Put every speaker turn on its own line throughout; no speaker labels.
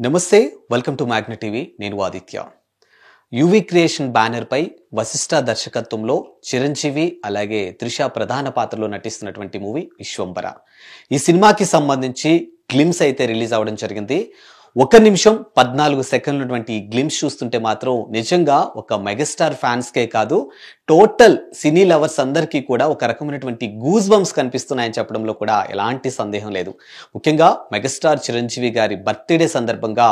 నమస్తే welcome to magnet TV నేను Aditya UV creation banner పై వశిష్ఠ దర్శకత్వంలో చిరంజీవి అలాగే త్రిష ప్రధాన పాత్రలో నటిస్తున్నటువంటి మూవీ విశ్వంబర. ఈ సినిమాకి సంబంధించి గ్లిమ్స్ అయితే రిలీజ్ అవ్వడం జరిగింది. 1 నిమిషం 14 సెకండ్లటువంటి ఈ గ్లిమ్స్ చూస్తుంటే మాత్రం నిజంగా ఒక మెగాస్టార్ ఫ్యాన్స్కే కాదు టోటల్ సినీ లవర్స్ అందరికీ కూడా ఒక రకమైనటువంటి గూస్ బంప్స్ కనిపిస్తున్నాయని చెప్పడంలో కూడా ఎలాంటి సందేహం లేదు. ముఖ్యంగా మెగాస్టార్ చిరంజీవి గారి బర్త్డే సందర్భంగా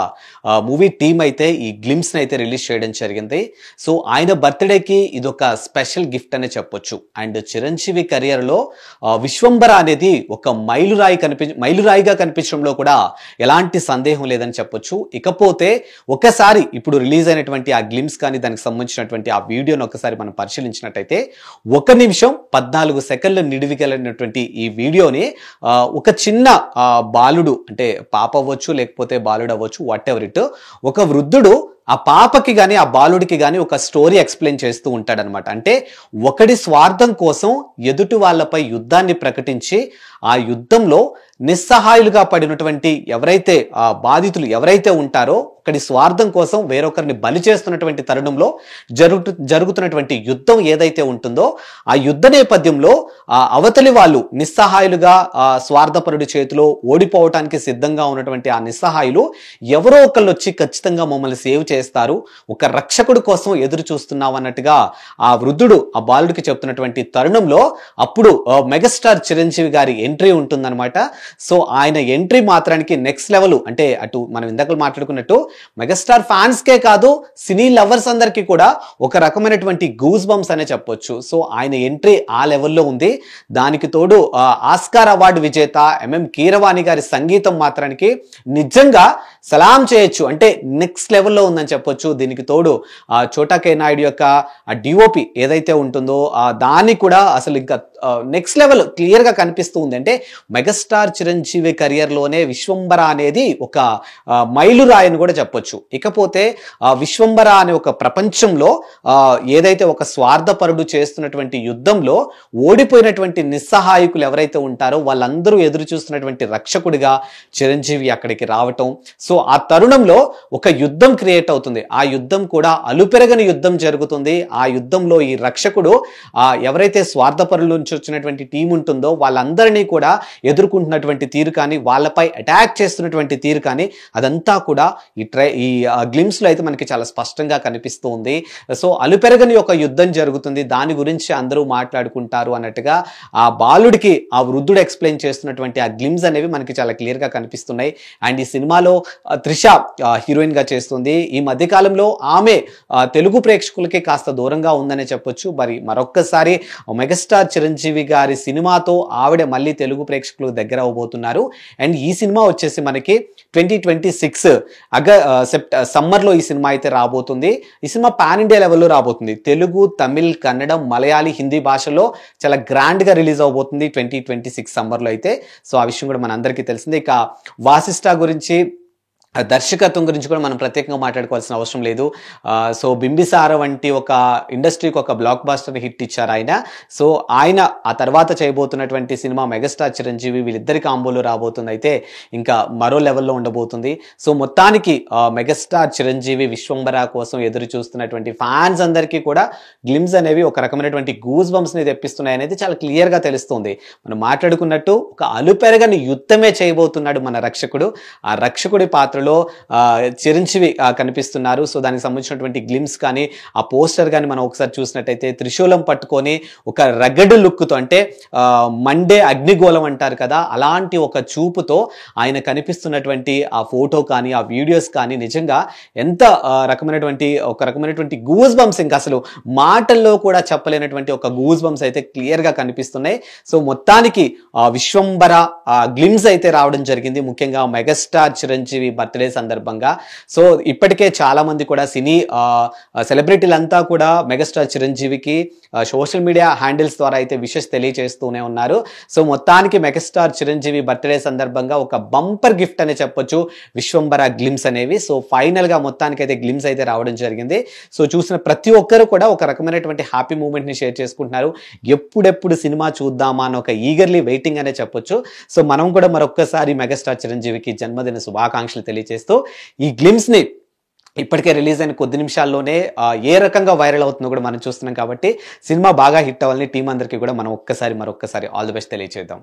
మూవీ టీమ్ అయితే ఈ గ్లిమ్స్ని అయితే రిలీజ్ చేయడం జరిగింది. సో ఆయన బర్త్డేకి ఇదొక స్పెషల్ గిఫ్ట్ అనే చెప్పొచ్చు. అండ్ చిరంజీవి కెరియర్లో విశ్వంబర అనేది ఒక మైలురాయిగా కనిపించడంలో కూడా ఎలాంటి సందేహం లేదని చెప్పొచ్చు. ఇకపోతే ఒకసారి ఇప్పుడు రిలీజ్ అయినటువంటి ఆ గ్లిమ్స్ కానీ దానికి సంబంధించినటువంటి ఆ వీడియోని ఒకసారి మనం పరిశీలించినట్టయితే 1 నిమిషం 14 సెకండ్ల నిడివిగలిగినటువంటి ఈ వీడియోని ఒక చిన్న బాలుడు అంటే పాప అవ్వచ్చు లేకపోతే బాలుడు అవ్వచ్చు వాట్ ఎవర్ ఇట్ ఒక వృద్ధుడు ఆ పాపకి గాని ఆ బాలుడికి గాని ఒక స్టోరీ ఎక్స్ప్లెయిన్ చేస్తూ ఉంటాడనమాట. అంటే ఒకడి స్వార్థం కోసం ఎదుటి వాళ్ళపై యుద్ధాన్ని ప్రకటించి ఆ యుద్ధంలో నిస్సహాయులుగా పడినటువంటి ఎవరైతే బాధితులు ఎవరైతే ఉంటారో ఒకడి స్వార్థం కోసం వేరొకరిని బలి చేస్తున్నటువంటి తరుణంలో జరుగుతున్నటువంటి యుద్ధం ఏదైతే ఉంటుందో ఆ యుద్ధ నేపథ్యంలో అవతలి వాళ్ళు నిస్సహాయులుగా స్వార్థపరుడి చేతిలో ఓడిపోవటానికి సిద్ధంగా ఉన్నటువంటి ఆ నిస్సహాయులు ఎవరో ఒకళ్ళు వచ్చి ఖచ్చితంగా మమ్మల్ని సేవ్ చేస్తారు, ఒక రక్షకుడి కోసం ఎదురు చూస్తున్నాం అన్నట్టుగా ఆ వృద్ధుడు ఆ బాలుడికి చెప్తున్నటువంటి తరుణంలో అప్పుడు మెగాస్టార్ చిరంజీవి గారి ఎంట్రీ ఉంటుందన్నమాట. సో ఆయన ఎంట్రీ మాత్రానికి నెక్స్ట్ లెవెల్. అంటే అటు మనం ఇందాక మాట్లాడుకున్నట్టు మెగాస్టార్ ఫ్యాన్స్ కే కాదు సినీ లవర్స్ అందరికీ కూడా ఒక రకమైనటువంటి గూస్ బంప్స్ అనే చెప్పొచ్చు. సో ఆయన ఎంట్రీ ఆ లెవెల్లో ఉంది. దానికి తోడు ఆస్కార్ అవార్డు విజేత ఎంఎం కీరవాణి గారి సంగీతం మాత్రానికి నిజంగా సలాం చేయొచ్చు. అంటే నెక్స్ట్ లెవెల్లో ఉందని చెప్పొచ్చు. దీనికి తోడు చోటా కే నాయుడు యొక్క డిఓపి ఏదైతే ఉంటుందో దాన్ని కూడా అసలు ఇంకా నెక్స్ట్ లెవెల్ క్లియర్ గా కనిపిస్తూ ఉంది. అంటే మెగాస్టార్ చిరంజీవి కెరియర్ లోనే విశ్వంబర అనేది ఒక మైలురాయి అని కూడా చెప్పొచ్చు. ఇకపోతే విశ్వంబర అనే ఒక ప్రపంచంలో ఏదైతే ఒక స్వార్థపరుడు చేస్తున్నటువంటి యుద్ధంలో ఓడిపోయినటువంటి నిస్సహాయకులు ఎవరైతే ఉంటారో వాళ్ళందరూ ఎదురు చూస్తున్నటువంటి రక్షకుడిగా చిరంజీవి అక్కడికి రావటం. సో ఆ తరుణంలో ఒక యుద్ధం క్రియేట్ అవుతుంది. ఆ యుద్ధం కూడా అలుపెరగని యుద్ధం జరుగుతుంది. ఆ యుద్ధంలో ఈ రక్షకుడు ఎవరైతే స్వార్థపరుల నుంచి వచ్చినటువంటి టీం ఉంటుందో వాళ్ళందరినీ కూడా ఎదుర్కొంటున్నటువంటి తీరు కానీ వాళ్ళపై అటాక్ చేస్తున్నటువంటి తీరు కానీ అదంతా కూడా ఈ గ్లిమ్స్ లో అయితే మనకి చాలా స్పష్టంగా కనిపిస్తూ ఉంది. సో అలుపెరగని ఒక యుద్ధం జరుగుతుంది, దాని గురించి అందరూ మాట్లాడుకుంటారు అన్నట్టుగా ఆ బాలుడికి ఆ వృద్ధుడు ఎక్స్ప్లెయిన్ చేస్తున్నటువంటి ఆ గ్లిమ్స్ అనేవి మనకి చాలా క్లియర్ గా కనిపిస్తున్నాయి. అండ్ ఈ సినిమాలో త్రిష హీరోయిన్ గా చేస్తుంది. ఈ మధ్య కాలంలో ఆమె తెలుగు ప్రేక్షకులకి కాస్త దూరంగా ఉందనే చెప్పొచ్చు. మరి మరొక్కసారి మెగాస్టార్ చిరంజీవి గారి సినిమాతో ఆవిడ మళ్ళీ తెలుగు ప్రేక్షకులకు దగ్గర అవబోతున్నారు. అండ్ ఈ సినిమా వచ్చేసి మనకి 2026 సమ్మర్ లో ఈ సినిమా అయితే రాబోతుంది. ఈ సినిమా పాన్ ఇండియా లెవెల్లో రాబోతుంది. తెలుగు, తమిళ్, కన్నడం, మలయాళీ, హిందీ భాషలో చాలా గ్రాండ్ గా రిలీజ్ అవబోతుంది 2026 సమ్మర్ లో అయితే. సో ఆ విషయం కూడా మన అందరికీ తెలిసిందే. ఇక వాసిష్ఠ గురించి దర్శకత్వం గురించి కూడా మనం ప్రత్యేకంగా మాట్లాడుకోవాల్సిన అవసరం లేదు. సో బింబిసార వంటి ఒక ఇండస్ట్రీకి ఒక బ్లాక్ బాస్టర్ హిట్ ఇచ్చారు ఆయన. సో ఆయన ఆ తర్వాత చేయబోతున్నటువంటి సినిమా మెగాస్టార్ చిరంజీవి వీళ్ళిద్దరి కాంబోలో రాబోతుంది. అయితే ఇంకా మరో లెవెల్లో ఉండబోతుంది. సో మొత్తానికి మెగాస్టార్ చిరంజీవి విశ్వంబర కోసం ఎదురు చూస్తున్నటువంటి ఫ్యాన్స్ అందరికీ కూడా గ్లిమ్స్ అనేవి ఒక రకమైనటువంటి గూస్ బంప్స్ ని తెప్పిస్తున్నాయి అనేది చాలా క్లియర్ గా తెలుస్తుంది. మనం మాట్లాడుకున్నట్టు ఒక అలుపెరగని యుద్ధమే చేయబోతున్నాడు మన రక్షకుడు. ఆ రక్షకుడి పాత్ర చిరంజీవి కనిపిస్తున్నారు. సో దానికి సంబంధించినటువంటి గ్లిమ్స్ కానీ ఆ పోస్టర్ కానీ మనం ఒకసారి చూసినట్టయితే త్రిశూలం పట్టుకొని ఒక రగడ్ లుక్ తో అంటే మండే అగ్నిగోళం అంటారు కదా అలాంటి ఒక చూపుతో ఆయన కనిపిస్తున్నటువంటి ఆ ఫోటో కానీ ఆ వీడియోస్ కానీ నిజంగా ఎంత రకమైనటువంటి గూస్ బంప్స్ ఇంకా అసలు మాటల్లో కూడా చెప్పలేనటువంటి ఒక గూస్ బంప్స్ అయితే క్లియర్ గా కనిపిస్తున్నాయి. సో మొత్తానికి విశ్వంబర గ్లిమ్స్ అయితే రావడం జరిగింది. ముఖ్యంగా మెగాస్టార్ చిరంజీవి బర్త్డే సందర్భంగా. సో ఇప్పటికే చాలా మంది కూడా సినీ సెలబ్రిటీలంతా కూడా మెగాస్టార్ చిరంజీవికి సోషల్ మీడియా హ్యాండిల్స్ ద్వారా అయితే విషెస్ తెలియజేస్తూనే ఉన్నారు. సో మొత్తానికి మెగాస్టార్ చిరంజీవి బర్త్డే సందర్భంగా ఒక బంపర్ గిఫ్ట్ అనే చెప్పొచ్చు విశ్వంబర గ్లిమ్స్ అనేవి. సో ఫైనల్ గా మొత్తానికి అయితే గ్లిమ్స్ అయితే రావడం జరిగింది. సో చూసిన ప్రతి ఒక్కరు కూడా ఒక రకమైనటువంటి హ్యాపీ మూమెంట్ ని షేర్ చేసుకుంటున్నారు. ఎప్పుడెప్పుడు సినిమా చూద్దామా అని ఒక ఈగర్లీ వెయిటింగ్ అనే చెప్పొచ్చు. సో మనం కూడా మరొక్కసారి మెగాస్టార్ చిరంజీవికి జన్మదిన శుభాకాంక్షలు తెలియజేస్తున్నాం. తెలియజేస్తూ ఈ గ్లిమ్స్ని ఇప్పటికే రిలీజ్ అయిన కొద్ది నిమిషాల్లోనే ఏ రకంగా వైరల్ అవుతుందో కూడా మనం చూస్తున్నాం. కాబట్టి సినిమా బాగా హిట్ అవ్వాలని టీం అందరికీ కూడా మనం మరొక్కసారి ఆల్ ది బెస్ట్ తెలియజేద్దాం.